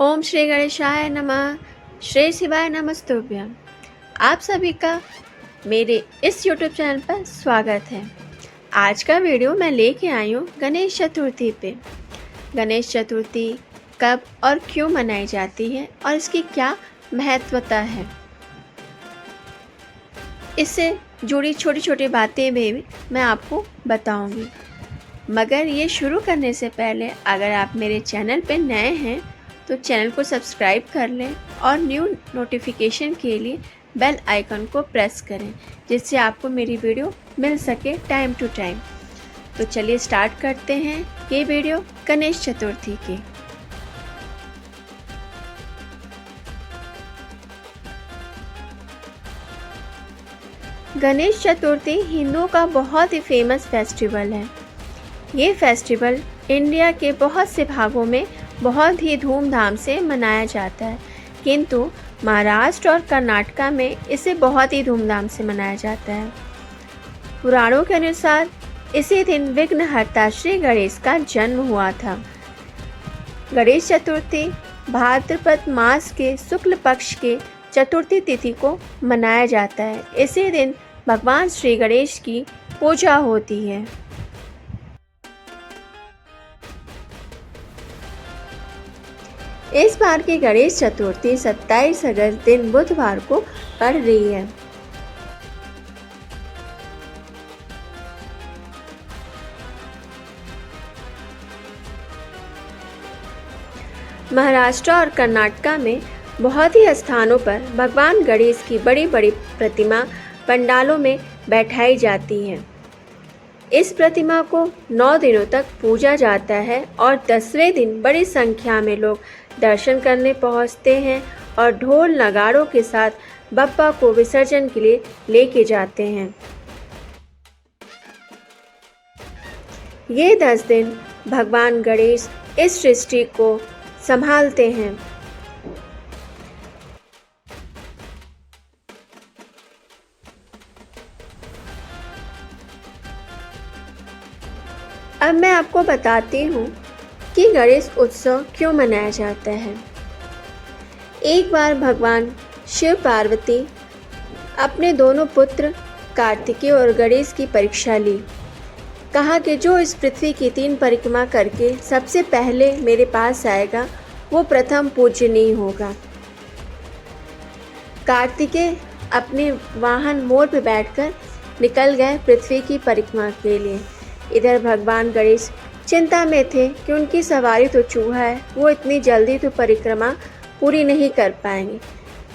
ओम श्री गणेशाय नमः। श्री शिवाय नमस्तुभ्यं। आप सभी का मेरे इस YouTube चैनल पर स्वागत है। आज का वीडियो मैं लेके आई हूँ गणेश चतुर्थी पे। गणेश चतुर्थी कब और क्यों मनाई जाती है और इसकी क्या महत्वता है, इससे जुड़ी छोटी छोटी बातें भी मैं आपको बताऊंगी। मगर ये शुरू करने से पहले अगर आप मेरे चैनल पे नए हैं तो चैनल को सब्सक्राइब कर लें और न्यू नोटिफिकेशन के लिए बेल आइकन को प्रेस करें, जिससे आपको मेरी वीडियो मिल सके टाइम टू टाइम। तो चलिए स्टार्ट करते हैं ये वीडियो गणेश चतुर्थी की। गणेश चतुर्थी हिंदुओं का बहुत ही फेमस फेस्टिवल है। ये फेस्टिवल इंडिया के बहुत से भागों में बहुत ही धूमधाम से मनाया जाता है, किंतु महाराष्ट्र और कर्नाटक में इसे बहुत ही धूमधाम से मनाया जाता है। पुराणों के अनुसार इसी दिन विघ्नहर्ता श्री गणेश का जन्म हुआ था। गणेश चतुर्थी भाद्रपद मास के शुक्ल पक्ष के चतुर्थी तिथि को मनाया जाता है। इसी दिन भगवान श्री गणेश की पूजा होती है। इस बार की गणेश चतुर्थी 27 अगस्त दिन बुधवार को पड़ रही है। महाराष्ट्र और कर्नाटक में बहुत ही स्थानों पर भगवान गणेश की बड़ी बड़ी प्रतिमा पंडालों में बैठाई जाती है। इस प्रतिमा को 9 दिनों तक पूजा जाता है और 10वें दिन बड़ी संख्या में लोग दर्शन करने पहुंचते हैं और ढोल नगाड़ों के साथ बप्पा को विसर्जन के लिए लेके जाते हैं। ये 10 दिन भगवान गणेश इस सृष्टि को संभालते हैं। अब मैं आपको बताती हूँ कि गणेश उत्सव क्यों मनाया जाता है। एक बार भगवान शिव पार्वती अपने दोनों पुत्र कार्तिकेय और गणेश की परीक्षा ली। कहा कि जो इस पृथ्वी की 3 परिक्रमा करके सबसे पहले मेरे पास आएगा वो प्रथम पूजनीय होगा। कार्तिकेय अपने वाहन मोर पर बैठकर निकल गए पृथ्वी की परिक्रमा के लिए। इधर भगवान गणेश चिंता में थे कि उनकी सवारी तो चूहा है, वो इतनी जल्दी तो परिक्रमा पूरी नहीं कर पाएंगे।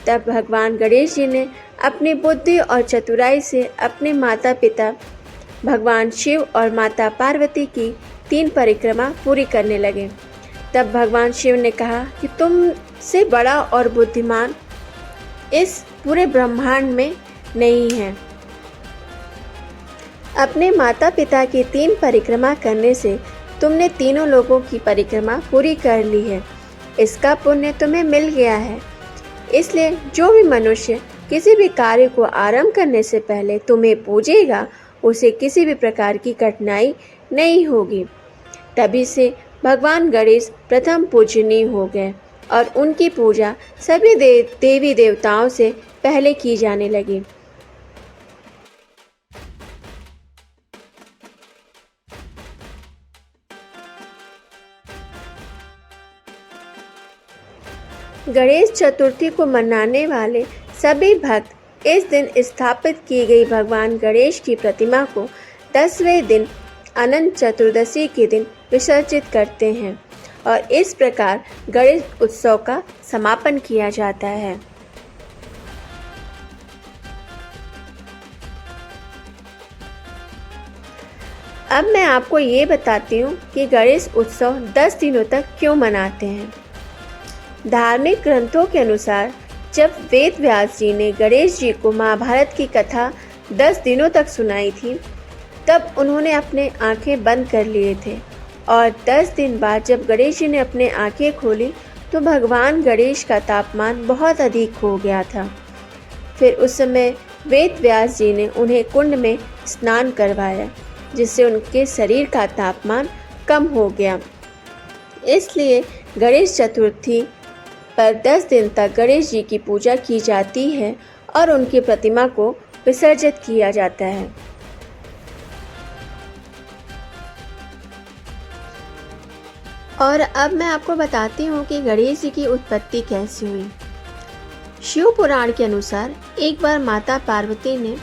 तब भगवान गणेश जी ने अपनी बुद्धि और चतुराई से अपने माता पिता भगवान शिव और माता पार्वती की 3 परिक्रमा पूरी करने लगे। तब भगवान शिव ने कहा कि तुमसे बड़ा और बुद्धिमान इस पूरे ब्रह्मांड में नहीं है। अपने माता पिता की 3 परिक्रमा करने से तुमने तीनों लोगों की परिक्रमा पूरी कर ली है। इसका पुण्य तुम्हें मिल गया है। इसलिए जो भी मनुष्य किसी भी कार्य को आरंभ करने से पहले तुम्हें पूजेगा उसे किसी भी प्रकार की कठिनाई नहीं होगी। तभी से भगवान गणेश प्रथम पूजनीय हो गए और उनकी पूजा सभी देवी देवताओं से पहले की जाने लगी। गणेश चतुर्थी को मनाने वाले सभी भक्त इस दिन स्थापित की गई भगवान गणेश की प्रतिमा को 10वें दिन अनंत चतुर्दशी के दिन विसर्जित करते हैं और इस प्रकार गणेश उत्सव का समापन किया जाता है। अब मैं आपको ये बताती हूँ कि गणेश उत्सव 10 दिनों तक क्यों मनाते हैं। धार्मिक ग्रंथों के अनुसार जब वेद व्यास जी ने गणेश जी को महाभारत की कथा 10 दिनों तक सुनाई थी, तब उन्होंने अपने आंखें बंद कर लिए थे और 10 दिन बाद जब गणेश जी ने अपने आंखें खोली तो भगवान गणेश का तापमान बहुत अधिक हो गया था। फिर उस समय वेद व्यास जी ने उन्हें कुंड में स्नान करवाया, जिससे उनके शरीर का तापमान कम हो गया। इसलिए गणेश चतुर्थी पर 10 दिन तक गणेश जी की पूजा की जाती है और उनकी प्रतिमा को विसर्जित किया जाता है। और अब मैं आपको बताती हूँ कि गणेश जी की उत्पत्ति कैसे हुई। शिव पुराण के अनुसार एक बार माता पार्वती ने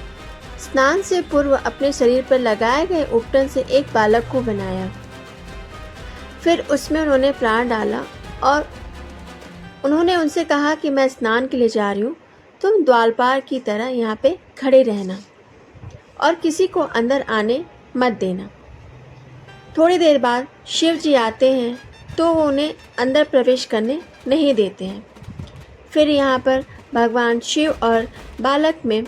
स्नान से पूर्व अपने शरीर पर लगाए गए उपटन से एक बालक को बनाया। फिर उसमें उन्होंने प्राण डाला और उन्होंने उनसे कहा कि मैं स्नान के लिए जा रही हूँ, तुम द्वारपाल की तरह यहाँ पे खड़े रहना और किसी को अंदर आने मत देना। थोड़ी देर बाद शिव जी आते हैं तो वो उन्हें अंदर प्रवेश करने नहीं देते हैं। फिर यहाँ पर भगवान शिव और बालक में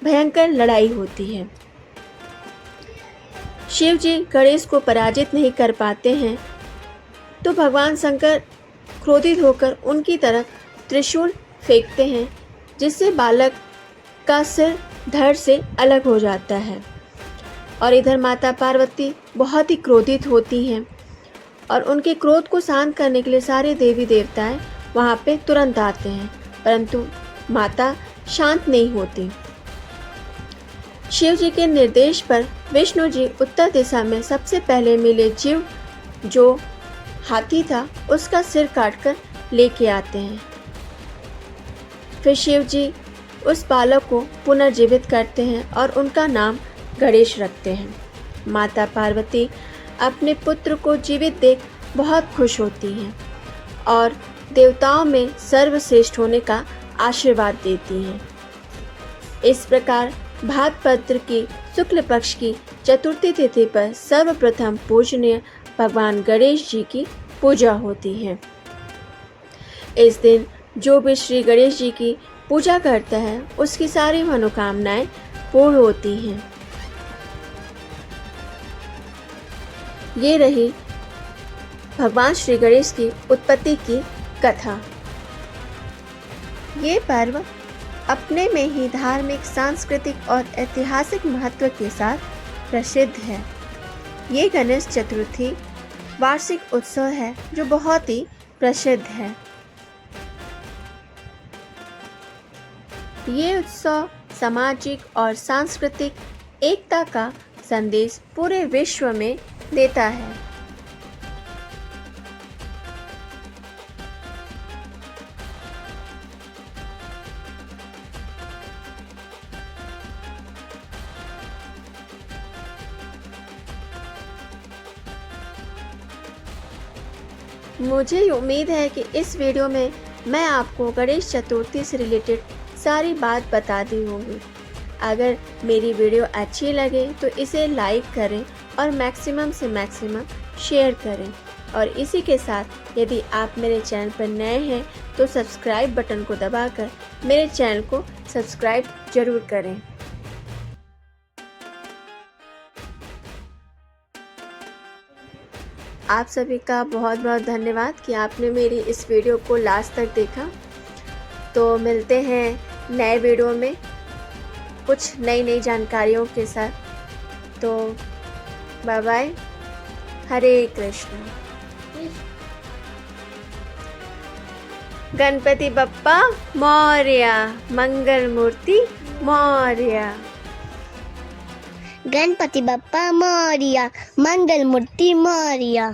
भयंकर लड़ाई होती है। शिव जी गणेश को पराजित नहीं कर पाते हैं तो भगवान शंकर क्रोधित होकर उनकी तरफ त्रिशूल फेंकते हैं, जिससे बालक का सिर धड़ से अलग हो जाता है। और इधर माता पार्वती बहुत ही क्रोधित होती हैं और उनके क्रोध को शांत करने के लिए सारे देवी देवताएं वहाँ पे तुरंत आते हैं, परंतु माता शांत नहीं होती। शिव जी के निर्देश पर विष्णु जी उत्तर दिशा में सबसे पहले मिले जीव जो हाथी था उसका सिर काटकर लेके आते हैं। फिर शिव जी उस बालक को पुनर्जीवित करते हैं और उनका नाम गणेश रखते हैं। माता पार्वती अपने पुत्र को जीवित देख बहुत खुश होती हैं और देवताओं में सर्वश्रेष्ठ होने का आशीर्वाद देती हैं। इस प्रकार भाद्रपद की शुक्ल पक्ष की चतुर्थी तिथि पर सर्वप्रथम पूजनीय भगवान गणेश जी की पूजा होती है। इस दिन जो भी श्री गणेश जी की पूजा करता है उसकी सारी मनोकामनाएं पूर्ण होती हैं। ये रही भगवान श्री गणेश की उत्पत्ति की कथा। ये पर्व अपने में ही धार्मिक, सांस्कृतिक और ऐतिहासिक महत्व के साथ प्रसिद्ध है। ये गणेश चतुर्थी वार्षिक उत्सव है जो बहुत ही प्रसिद्ध है। ये उत्सव सामाजिक और सांस्कृतिक एकता का संदेश पूरे विश्व में देता है। मुझे उम्मीद है कि इस वीडियो में मैं आपको गणेश चतुर्थी से रिलेटेड सारी बात बता दी होंगी। अगर मेरी वीडियो अच्छी लगे तो इसे लाइक करें और मैक्सिमम से मैक्सिमम शेयर करें। और इसी के साथ यदि आप मेरे चैनल पर नए हैं तो सब्सक्राइब बटन को दबाकर मेरे चैनल को सब्सक्राइब जरूर करें। आप सभी का बहुत बहुत धन्यवाद कि आपने मेरी इस वीडियो को लास्ट तक देखा। तो मिलते हैं नए वीडियो में कुछ नई जानकारियों के साथ। तो बाय बाय, हरे कृष्ण। गणपति बप्पा मौर्या, मंगल मूर्ति मौर्या। गणपति बप्पा मौर्या, मंगल मूर्ति मौर्या।